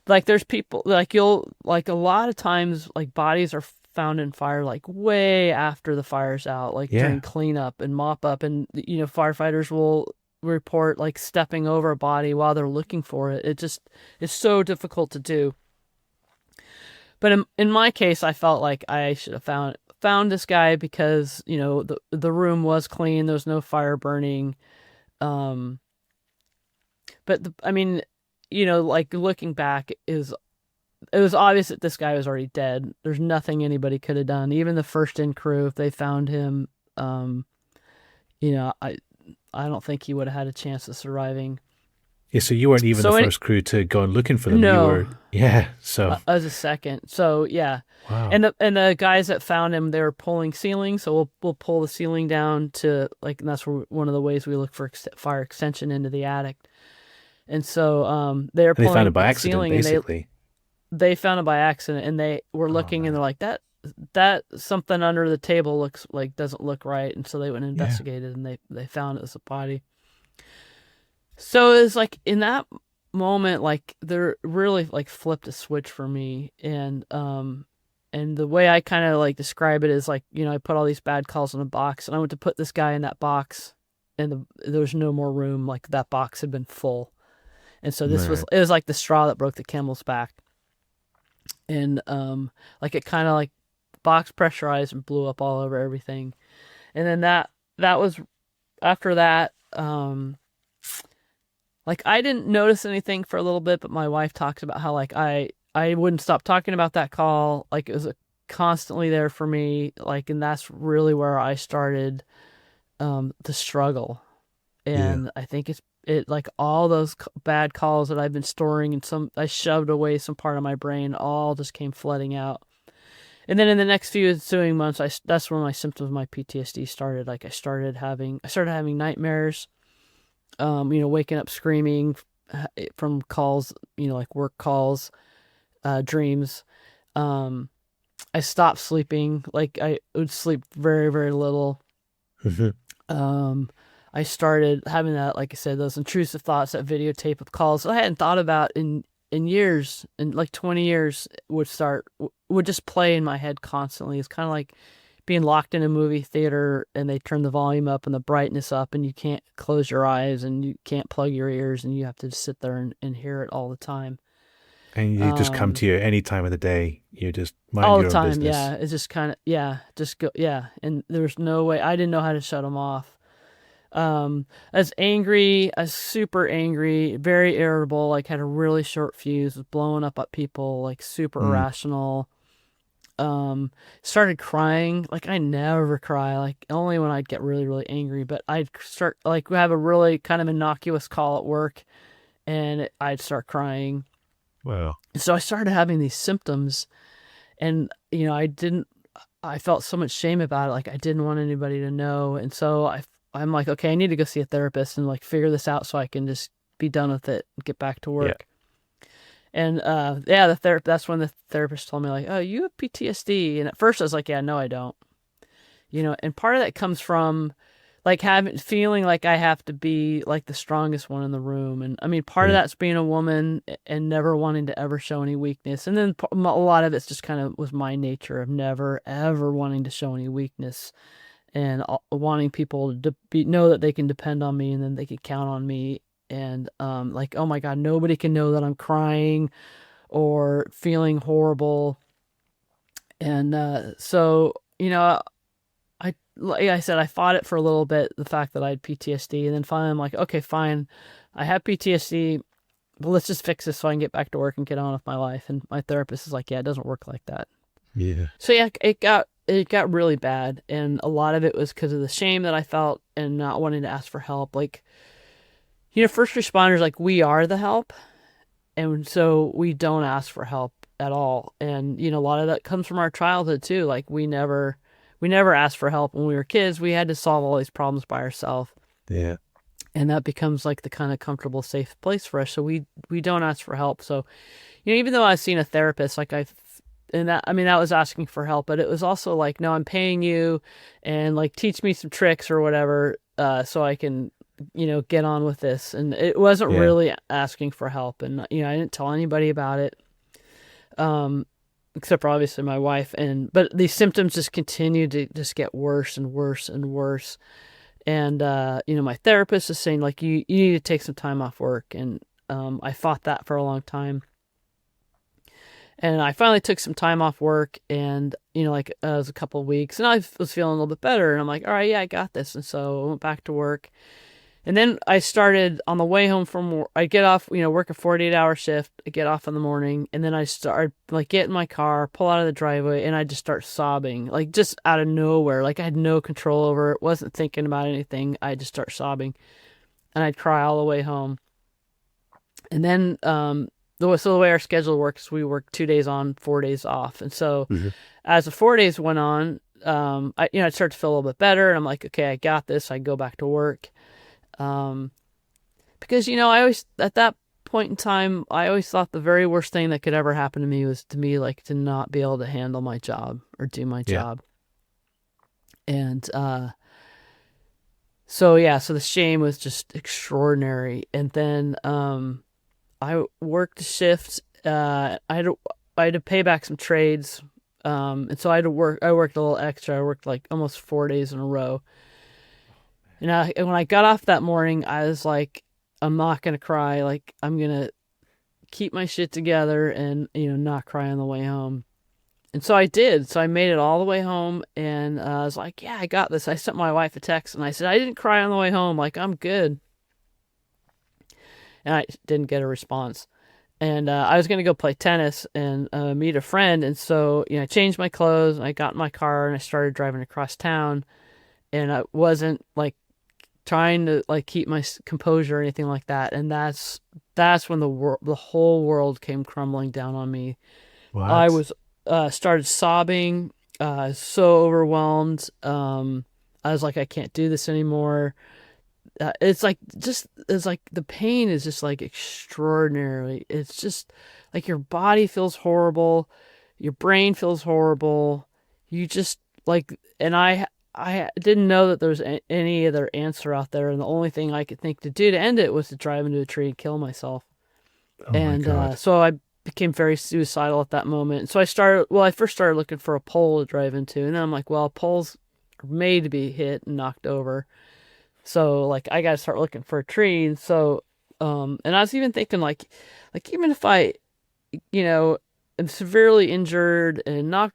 like there's people like a lot of times like bodies are found in fire like way after the fire's out, like Yeah. during cleanup and mop up, and firefighters will report like stepping over a body while they're looking for it. It just is so difficult to do. But in my case, I felt like I should have found this guy because the room was clean, there was no fire burning. But like looking back, it was obvious that this guy was already dead. There's nothing anybody could have done. Even the first in crew, if they found him, I don't think he would have had a chance of surviving. Yeah, so you weren't even the first crew to go and looking for them. No. You were, yeah. So I was a second. So yeah. wow. And the guys that found him, they were pulling ceilings. So we'll pull the ceiling down to and that's one of the ways we look for fire extension into the attic. And so they found it by accident, basically. They found it by accident, and they were looking, and they're like, that something under the table doesn't look right, and so they went and investigated, and they found it was a body. So it was like in that moment, like there really like flipped a switch for me, and the way I kind of like describe it is like, I put all these bad calls in a box, and I went to put this guy in that box, and there was no more room. Like that box had been full, and so it was like the straw that broke the camel's back. And like it kind of like box pressurized and blew up all over everything. And then that was after that, like I didn't notice anything for a little bit, but my wife talks about how like I wouldn't stop talking about that call. Like it was constantly there for me. Like, and that's really where I started the struggle. And I think it like all those bad calls that I've been storing, and I shoved away some part of my brain, all just came flooding out. And then in the next few ensuing months, that's when my symptoms of my PTSD started. Like I started having nightmares, waking up screaming from calls, like work calls, dreams. I stopped sleeping. Like I would sleep very, very little. I started having that, like I said, those intrusive thoughts, that videotape of calls I hadn't thought about in years, in like 20 years, would just play in my head constantly. It's kind of like being locked in a movie theater and they turn the volume up and the brightness up, and you can't close your eyes and you can't plug your ears, and you have to just sit there and hear it all the time. And you just come to you any time of the day. You just mind all your the own time. business. Yeah, it's just kind of just go. Yeah, and there's no way. I didn't know how to shut them off. I was angry, I was super angry, very irritable, like had a really short fuse, was blowing up at people, like super irrational. Started crying. Like I never cry, like only when I'd get really, really angry, but I'd start like have a really kind of innocuous call at work, and I'd start crying. Wow. So I started having these symptoms, and I felt so much shame about it. Like I didn't want anybody to know. And so I'm like, okay, I need to go see a therapist and like figure this out so I can just be done with it and get back to work. Yeah. And that's when the therapist told me like, oh, you have PTSD. And at first I was like, yeah, no, I don't. And part of that comes from like feeling like I have to be like the strongest one in the room. And I mean, part of that's being a woman and never wanting to ever show any weakness. And then a lot of it's just kind of was my nature of never, ever wanting to show any weakness, and wanting people to know that they can depend on me and then they can count on me. And like, oh my God, nobody can know that I'm crying or feeling horrible. And so, like I said, I fought it for a little bit, the fact that I had PTSD. And then finally I'm like, okay, fine, I have PTSD, but let's just fix this so I can get back to work and get on with my life. And my therapist is like, yeah, it doesn't work like that. Yeah. So yeah, it got really bad, and a lot of it was because of the shame that I felt and not wanting to ask for help. Like, first responders, like we are the help, and so we don't ask for help at all. And, a lot of that comes from our childhood too. Like we never asked for help when we were kids. We had to solve all these problems by ourselves. Yeah. And that becomes like the kind of comfortable, safe place for us. So we don't ask for help. So, even though I've seen a therapist, like that was asking for help, but it was also like, no, I'm paying you and like teach me some tricks or whatever, so I can, get on with this. And it wasn't really asking for help. And, I didn't tell anybody about it. Except for obviously my wife, but these symptoms just continued to just get worse and worse and worse. And, my therapist is saying like, you need to take some time off work. And, I fought that for a long time. And I finally took some time off work and, it was a couple of weeks and I was feeling a little bit better and I'm like, all right, yeah, I got this. And so I went back to work. And then I started on the way home from work. I get off, work a 48-hour shift. I get off in the morning and then I start like get in my car, pull out of the driveway and I just start sobbing, like just out of nowhere. Like I had no control over it. Wasn't thinking about anything. I just start sobbing and I'd cry all the way home. And then, so the way our schedule works, we work 2 days on, 4 days off. And so as the 4 days went on, I'd start to feel a little bit better. And I'm like, okay, I got this. I go back to work. Because, I always, at that point in time, I always thought the very worst thing that could ever happen to me was to me, like to not be able to handle my job or do my job. And, so the shame was just extraordinary. And then, I worked a shift. I had to pay back some trades. And so I worked a little extra. I worked like almost 4 days in a row. And when I got off that morning, I was like, I'm not going to cry. Like, I'm going to keep my shit together and, not cry on the way home. And so I did. So I made it all the way home. And I was like, yeah, I got this. I sent my wife a text and I said, I didn't cry on the way home. Like, I'm good. And I didn't get a response. And I was going to go play tennis and meet a friend. And so, I changed my clothes and I got in my car and I started driving across town. And I wasn't like trying to like keep my composure or anything like that. And that's when the whole world came crumbling down on me. What? I was started sobbing, so overwhelmed. I was like, I can't do this anymore. It's like the pain is just like extraordinarily. It's just like your body feels horrible, your brain feels horrible. You just like, and I didn't know that there was any other answer out there, and the only thing I could think to do to end it was to drive into a tree and kill myself. Oh my God. So I became very suicidal at that moment. So I first started looking for a pole to drive into, and then I'm like, well, poles are made to be hit and knocked over. So like I gotta start looking for a tree. And so and I was even thinking like even if I am severely injured and not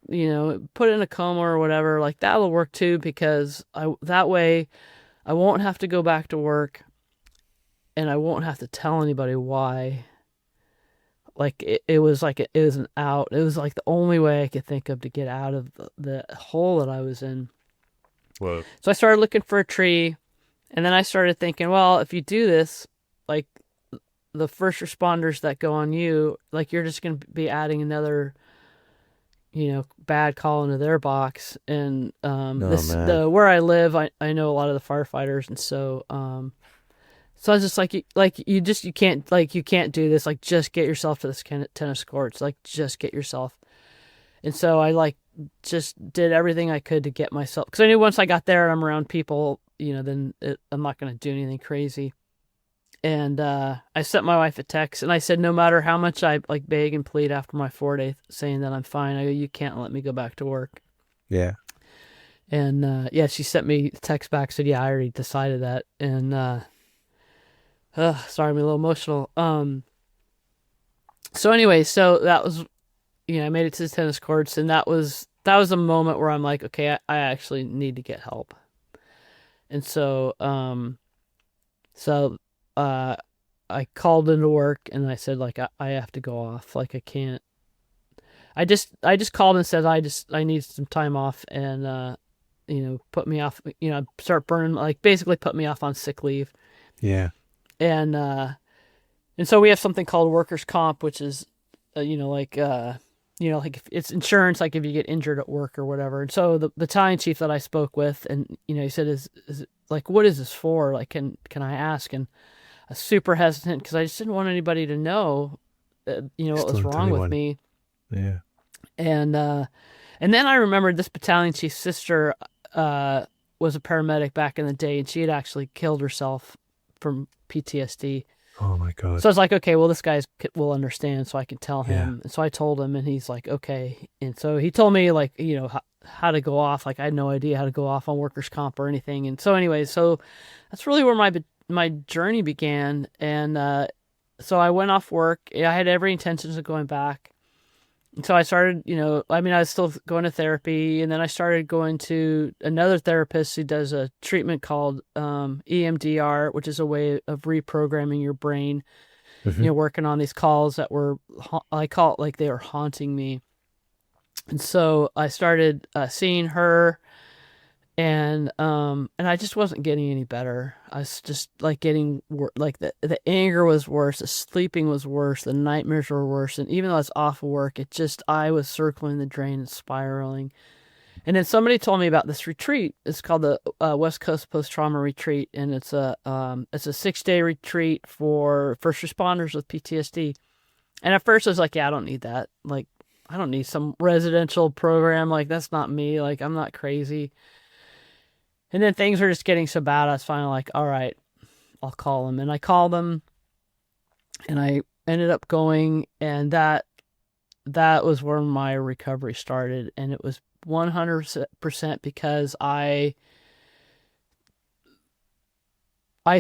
put in a coma or whatever, like that'll work too, because that way I won't have to go back to work and I won't have to tell anybody why. Like it was an out. It was like the only way I could think of to get out of the hole that I was in. Whoa. So I started looking for a tree. And then I started thinking, well, if you do this, like the first responders that go on you, like you're just going to be adding another, bad call into their box. And where I live, I know a lot of the firefighters, and so so I was just like you can't do this. Like just get yourself to this tennis courts. Like just get yourself. And so I just did everything I could to get myself, because I knew once I got there and I'm around people, then I'm not going to do anything crazy. And I sent my wife a text and I said, no matter how much I beg and plead after my 4 day saying that I'm fine, I go, you can't let me go back to work. Yeah. And she sent me a text back, said, yeah, I already decided that. And sorry, I'm a little emotional. So anyway, so that was, I made it to the tennis courts, and that was a moment where I'm like, okay, I actually need to get help. And so, I called into work and I said, like, I have to go off. Like, I can't, I just called and said, I need some time off, and, put me off, start burning, basically put me off on sick leave. Yeah. And so we have something called workers' comp, which is, like if it's insurance, like if you get injured at work or whatever. And so the battalion chief that I spoke with, and he said, is it, like, what is this for? Like, can I ask? And I was super hesitant because I just didn't want anybody to know, Just what was don't tell wrong with anyone. me. Yeah. And then I remembered this battalion chief's sister was a paramedic back in the day, and she had actually killed herself from PTSD. Oh my God. So I was like, okay, well, this guy will understand, so I can tell Yeah. him. And so I told him, and he's like, okay. And so he told me, like, how to go off. Like, I had no idea how to go off on workers' comp or anything. And so anyway, so that's really where my journey began. And so I went off work. I had every intention of going back. And so I started, I was still going to therapy, and then I started going to another therapist who does a treatment called EMDR, which is a way of reprogramming your brain, Mhm. working on these calls that were, I call it like they were haunting me. And so I started seeing her, and I just wasn't getting any better. I was just like getting like the anger was worse, the sleeping was worse, the nightmares were worse, and even though I was off of work, I was circling the drain and spiraling. And then somebody told me about this retreat. It's called the West Coast Post Trauma Retreat, and it's a 6-day retreat for first responders with PTSD. And at first I was like, yeah, I don't need that. Like, I don't need some residential program. Like, that's not me. Like, I'm not crazy. And then things were just getting so bad, I was finally like, all right, I'll call them. And I called them, and I ended up going, and that was where my recovery started. And it was 100% because I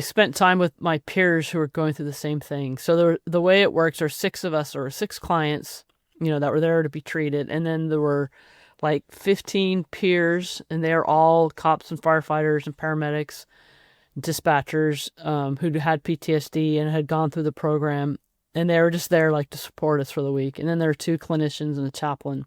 spent time with my peers who were going through the same thing. So the way it works, there's 6 of us, or 6 clients, that were there to be treated. And then there were like 15 peers, and they're all cops and firefighters and paramedics, dispatchers, who had PTSD and had gone through the program, and they were just there like to support us for the week. And then there are 2 clinicians and a chaplain,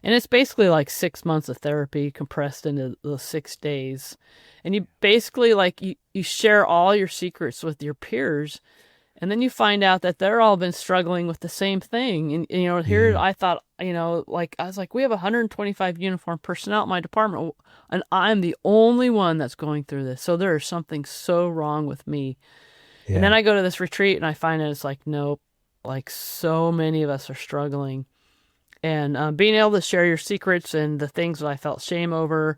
and it's basically like 6 months of therapy compressed into the 6 days. And you basically, like, you share all your secrets with your peers, and then you find out that they're all been struggling with the same thing. And, here Yeah. I thought, like, I was like, we have 125 uniformed personnel at my department, and I'm the only one that's going through this. So there is something so wrong with me. Yeah. And then I go to this retreat, and I find out it's like, nope, like, so many of us are struggling. And being able to share your secrets and the things that I felt shame over,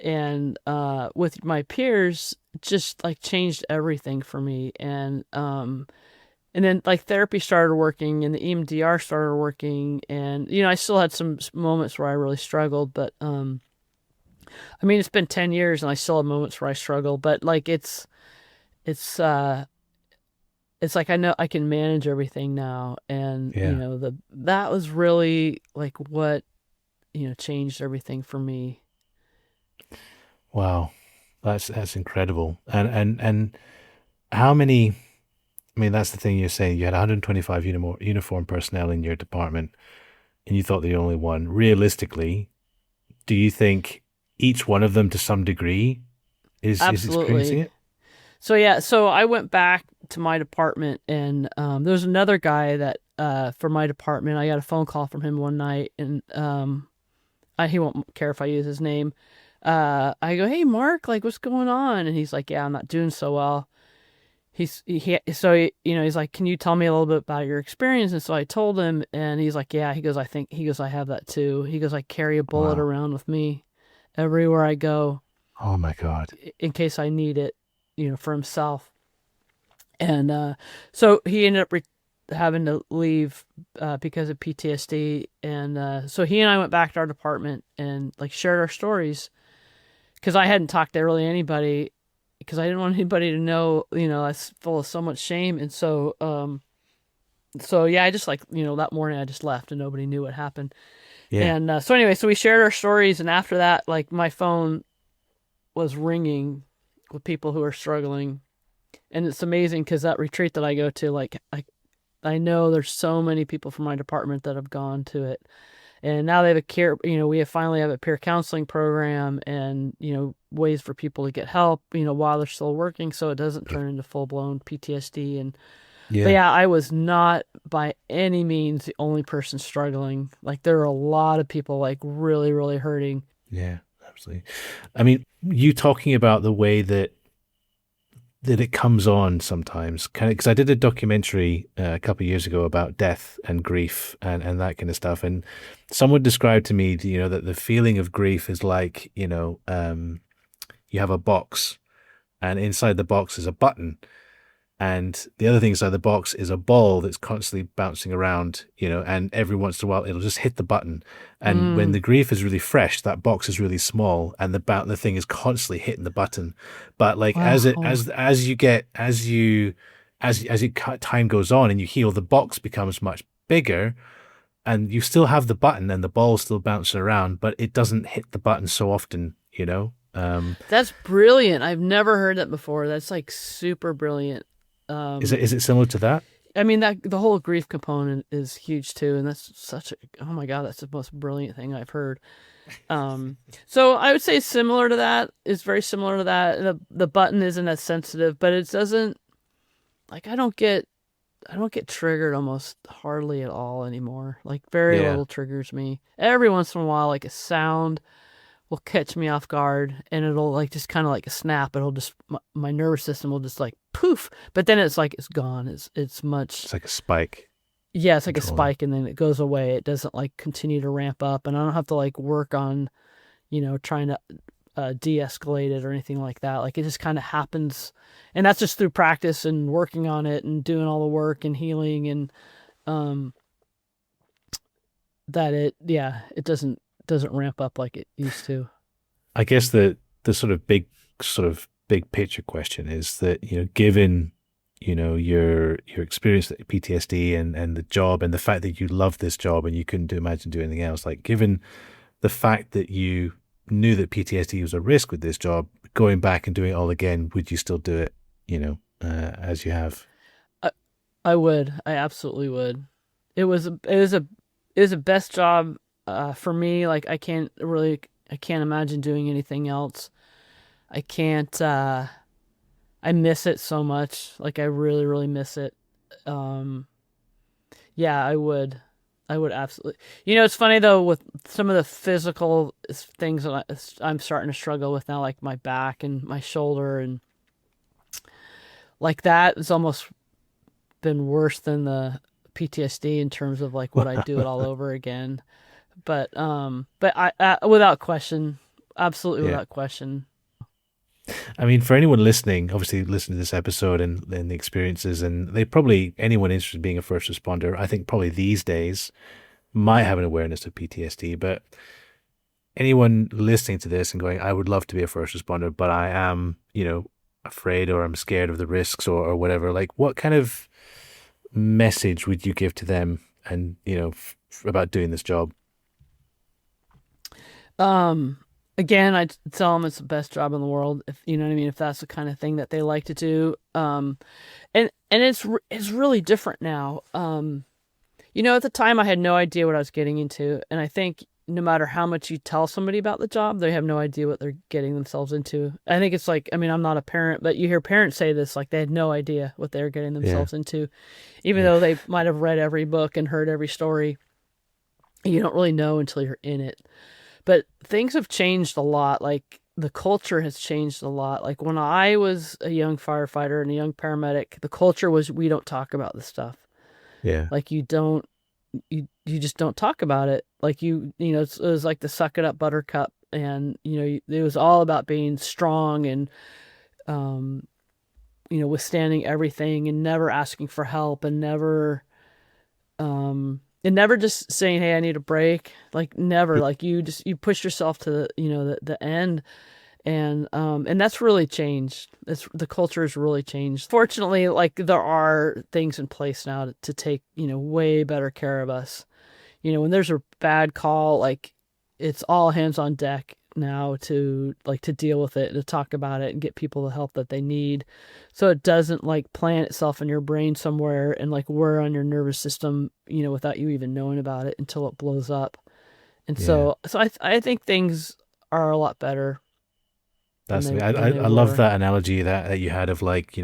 and with my peers, just like changed everything for me. And then like therapy started working, and the EMDR started working, and I still had some moments where I really struggled, but it's been 10 years and I still have moments where I struggle, but like it's like I know I can manage everything now. And Yeah. that was really like what changed everything for me. Wow. That's incredible. And how many, I mean, that's the thing you're saying. You had 125 uniform personnel in your department, and you thought the only one. Realistically, do you think each one of them to some degree is experiencing Absolutely. it? So I went back to my department, and there was another guy that for my department. I got a phone call from him one night, and he won't care if I use his name. I go, hey Mark, like, what's going on? And he's like, yeah, I'm not doing so well. He's like, can you tell me a little bit about your experience? And so I told him, and he's like, yeah. He goes, I have that too. He goes, I carry a bullet Wow. around with me everywhere I go Oh my God. in case I need it, for himself. And so he ended up having to leave because of PTSD. And so he and I went back to our department and like shared our stories, because I hadn't talked to really anybody, because I didn't want anybody to know, I was full of so much shame. And so yeah, I just like, that morning I just left and nobody knew what happened. Yeah. And so anyway, so we shared our stories, and after that, like, my phone was ringing with people who are struggling. And it's amazing because that retreat that I go to, like, I know there's so many people from my department that have gone to it. And now they have we finally have a peer counseling program, and, ways for people to get help, while they're still working, so it doesn't turn into full blown PTSD. And But yeah, I was not by any means the only person struggling. Like there are a lot of people like really, really hurting. Yeah, absolutely. I mean, you talking about the way that it comes on sometimes, kind of, because I did a documentary a couple of years ago about death and grief and that kind of stuff, and someone described to me, that the feeling of grief is like, you have a box, and inside the box is a button, and the other thing inside the box is a ball that's constantly bouncing around, and every once in a while it'll just hit the button. And when the grief is really fresh, that box is really small, and the thing is constantly hitting the button. But like Wow. time goes on and you heal, the box becomes much bigger, and you still have the button and the ball's still bouncing around, but it doesn't hit the button so often, That's brilliant. I've never heard that before. That's like super brilliant. Is it similar to that? I mean, that the whole grief component is huge too, and that's oh my God, that's the most brilliant thing I've heard. So I would say similar to that. It's very similar to that. The button isn't as sensitive, but it doesn't, like, I don't get triggered almost hardly at all anymore. Like very little triggers me. Every once in a while, like a sound will catch me off guard, and it'll like just kind of like a snap. It'll just my nervous system will just like poof, but then it's like it's gone. It's like a spike. Yeah, it's like a spike, and then it goes away. It doesn't like continue to ramp up, and I don't have to like work on, trying to de-escalate it or anything like that. Like it just kind of happens, and that's just through practice and working on it and doing all the work and healing, and that it doesn't ramp up like it used to. I guess the sort of big picture question is that, given, your experience with PTSD and the job and the fact that you love this job and you couldn't imagine doing anything else, like given the fact that you knew that PTSD was a risk with this job, going back and doing it all again, would you still do it, as you have? I would. I absolutely would. It was a best job for me. Like I can't imagine doing anything else. I can't, I miss it so much. Like I really, really miss it. Yeah, I would absolutely. It's funny though, with some of the physical things that I'm starting to struggle with now, like my back and my shoulder, and like that has almost been worse than the PTSD in terms of like, would I do it all over again? But I without question, absolutely without question. I mean, for anyone listening, obviously listen to this episode and the experiences, and anyone interested in being a first responder, I think probably these days might have an awareness of PTSD, but anyone listening to this and going, I would love to be a first responder, but I am, afraid, or I'm scared of the risks or whatever, like what kind of message would you give to them and, about doing this job? Again, I'd tell them it's the best job in the world, if you know what I mean, if that's the kind of thing that they like to do. And it's really different now. At the time I had no idea what I was getting into, and I think no matter how much you tell somebody about the job, they have no idea what they're getting themselves into. I think it's like, I mean, I'm not a parent, but you hear parents say this, like they had no idea what they were getting themselves into, even though they might have read every book and heard every story. You don't really know until you're in it. But things have changed a lot. Like the culture has changed a lot. Like when I was a young firefighter and a young paramedic, the culture was, we don't talk about this stuff. Yeah. Like you just don't talk about it. Like it was like the suck it up buttercup, and it was all about being strong and withstanding everything and never asking for help and never just saying, hey, I need a break. Like never. Like you push yourself to the end, and that's really changed. The culture has really changed. Fortunately, like there are things in place now to take way better care of us. When there's a bad call, like it's all hands on deck now to deal with it, to talk about it and get people the help that they need, so it doesn't like plant itself in your brain somewhere and like wear on your nervous system, without you even knowing about it until it blows up. And so I think things are a lot better. I love that analogy that you had of like,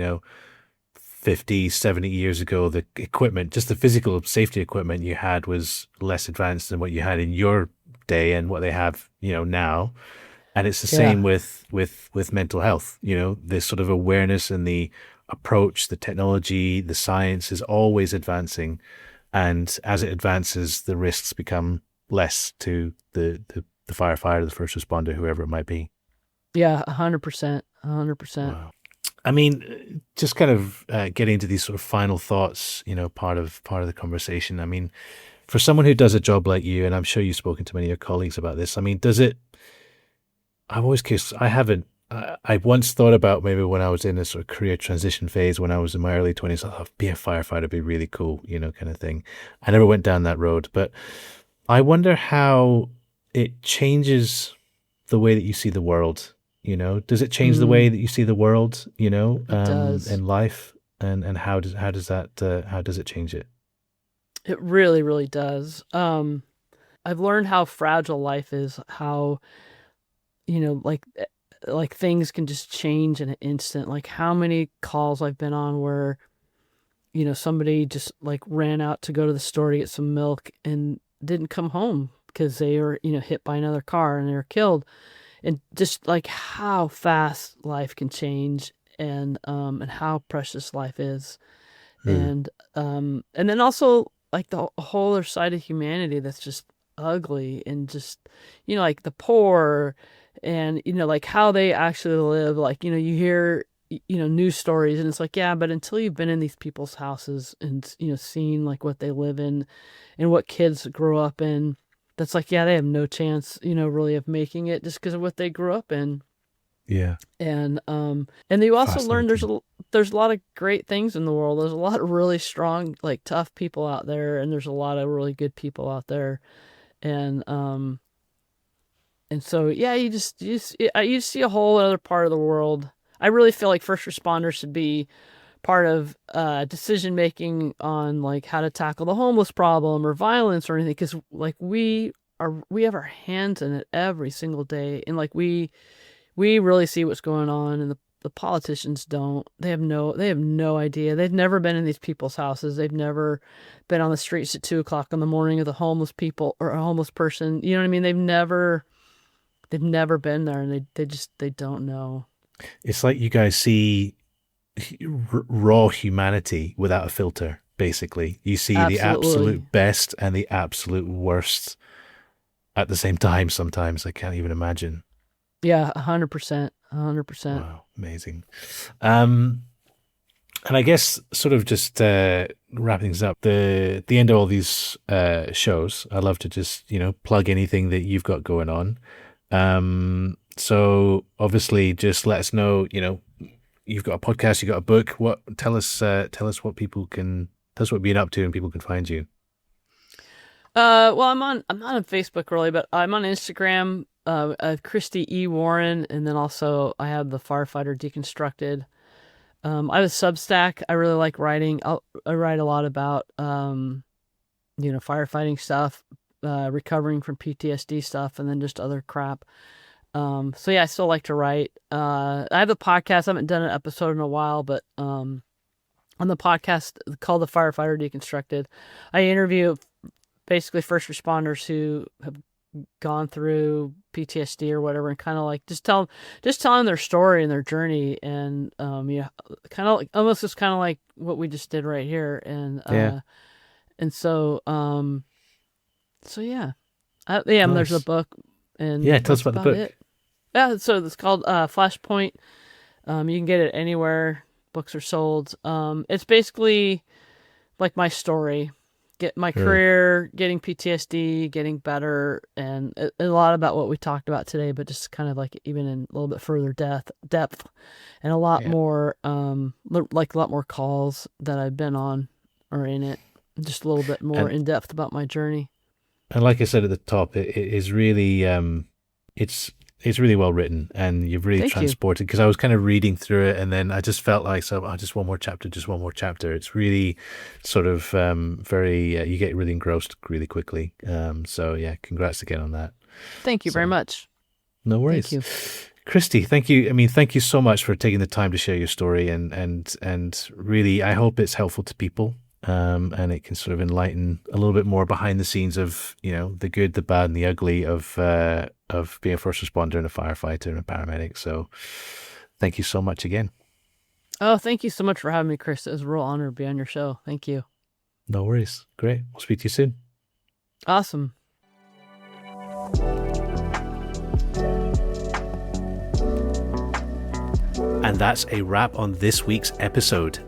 50, 70 years ago, the equipment, just the physical safety equipment you had was less advanced than what you had in your day and what they have, now. And it's the Yeah. same with mental health, this sort of awareness and the approach, the technology, the science is always advancing. And as it advances, the risks become less to the firefighter, the first responder, whoever it might be. Yeah, 100%. 100%. Wow. I mean, just kind of getting into these sort of final thoughts, part of the conversation. I mean, for someone who does a job like you, and I'm sure you've spoken to many of your colleagues about this, I mean, I'm always curious. I once thought about maybe when I was in a sort of career transition phase, when I was in my early 20s, I thought, be a firefighter would be really cool, kind of thing. I never went down that road, but I wonder how it changes the way that you see the world. Does it change the way that you see the world, does. in life? And how does it change it? It really, really does. I've learned how fragile life is, how, like things can just change in an instant. Like how many calls I've been on where, somebody just like ran out to go to the store to get some milk and didn't come home because they were, hit by another car and they were killed. And just like how fast life can change and how precious life is. And then also like the whole other side of humanity that's just ugly and just, like the poor and, like how they actually live. Like, you hear, news stories and it's like, yeah, but until you've been in these people's houses and, seen like what they live in and what kids grow up in, that's like, yeah, they have no chance, really of making it just because of what they grew up in. Yeah. And you also learn there's a lot of great things in the world. There's a lot of really strong, like tough people out there, and there's a lot of really good people out there. And so yeah, you just see a whole other part of the world. I really feel like first responders should be part of decision making on like how to tackle the homeless problem or violence or anything, because like we have our hands in it every single day, and like we really see what's going on, and the politicians don't. They have no idea. They've never been in these people's houses. They've never been on the streets at 2:00 in the morning with a homeless people or a homeless person. You know what I mean? They've never been there, and they don't know. It's like you guys see raw humanity without a filter, basically. You see the absolute best and the absolute worst at the same time sometimes. I can't even imagine. Yeah, 100%. 100%. Wow, amazing. And I guess sort of just wrapping things up, the end of all these shows, I love to just, plug anything that you've got going on. So obviously just let us know, you've got a podcast, you've got a book. Tell us what you've been up to and people can find you. Well, I'm not on Facebook really, but I'm on Instagram. I have Christy Warren, and then also I have the Firefighter Deconstructed. I have a Substack. I really like writing. I write a lot about, firefighting stuff, recovering from PTSD stuff, and then just other crap. So yeah, I still like to write. I have a podcast. I haven't done an episode in a while, but on the podcast called the Firefighter Deconstructed, I interview basically first responders who have gone through PTSD or whatever, and kind of like just telling their story and their journey, and kind of like almost just kind of like what we just did right here, and and so yeah, nice. There's a book, and tell us about the book. Yeah, so it's called Flashpoint. You can get it anywhere books are sold. It's basically like my story. Get my career, getting PTSD, getting better, and a lot about what we talked about today, but just kind of like even in a little bit further depth, and a lot more, like a lot more calls that I've been on are in it. Just a little bit more in depth about my journey. And like I said at the top, it is really, it's really well written, and you've really transported, because I was kind of reading through it and then I just felt like, just one more chapter. It's really sort of very, you get really engrossed really quickly. So yeah, congrats again on that. Thank you very much. No worries. Thank you. Christy, thank you. I mean, thank you so much for taking the time to share your story, and really, I hope it's helpful to people, and it can sort of enlighten a little bit more behind the scenes of, you know, the good, the bad, and the ugly of being a first responder and a firefighter and a paramedic. So, thank you so much again. Oh, thank you so much for having me, Chris. It was a real honor to be on your show. Thank you. No worries. Great. We'll speak to you soon. Awesome. And that's a wrap on this week's episode.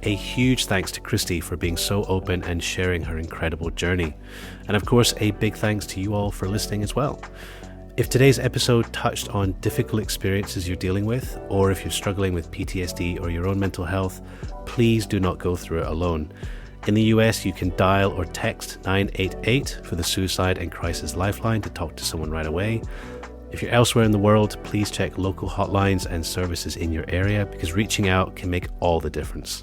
A huge thanks to Christy for being so open and sharing her incredible journey. And of course, a big thanks to you all for listening as well. If today's episode touched on difficult experiences you're dealing with, or if you're struggling with PTSD or your own mental health, please do not go through it alone. In the US, you can dial or text 988 for the Suicide and Crisis Lifeline to talk to someone right away. If you're elsewhere in the world, please check local hotlines and services in your area, because reaching out can make all the difference.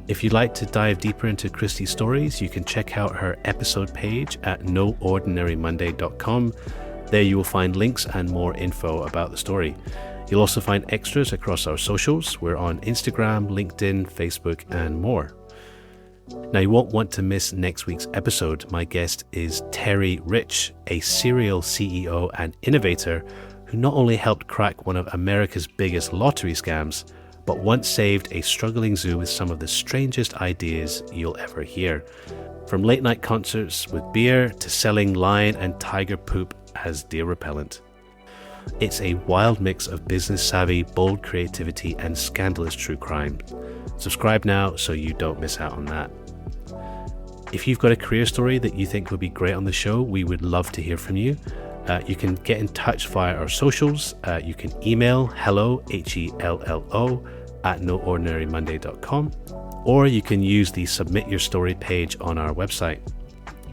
If you'd like to dive deeper into Christy's stories, you can check out her episode page at noordinarymonday.com. There you will find links and more info about the story. You'll also find extras across our socials. We're on Instagram, LinkedIn, Facebook, and more. Now, you won't want to miss next week's episode. My guest is Terry Rich, a serial CEO and innovator who not only helped crack one of America's biggest lottery scams, but once saved a struggling zoo with some of the strangest ideas you'll ever hear. From late night concerts with beer to selling lion and tiger poop as deer repellent. It's a wild mix of business savvy, bold creativity, and scandalous true crime. Subscribe now so you don't miss out on that. If you've got a career story that you think would be great on the show, we would love to hear from you. You can get in touch via our socials. You can email hello, HELLO, at noordinarymonday.com, or you can use the Submit Your Story page on our website.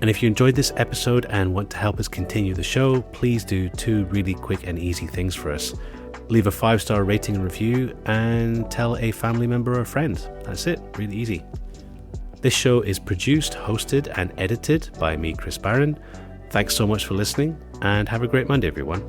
And if you enjoyed this episode and want to help us continue the show, please do two really quick and easy things for us. Leave a 5-star rating and review, and tell a family member or friend. That's it, really easy. This show is produced, hosted, and edited by me, Chris Barron. Thanks so much for listening, and have a great Monday, everyone.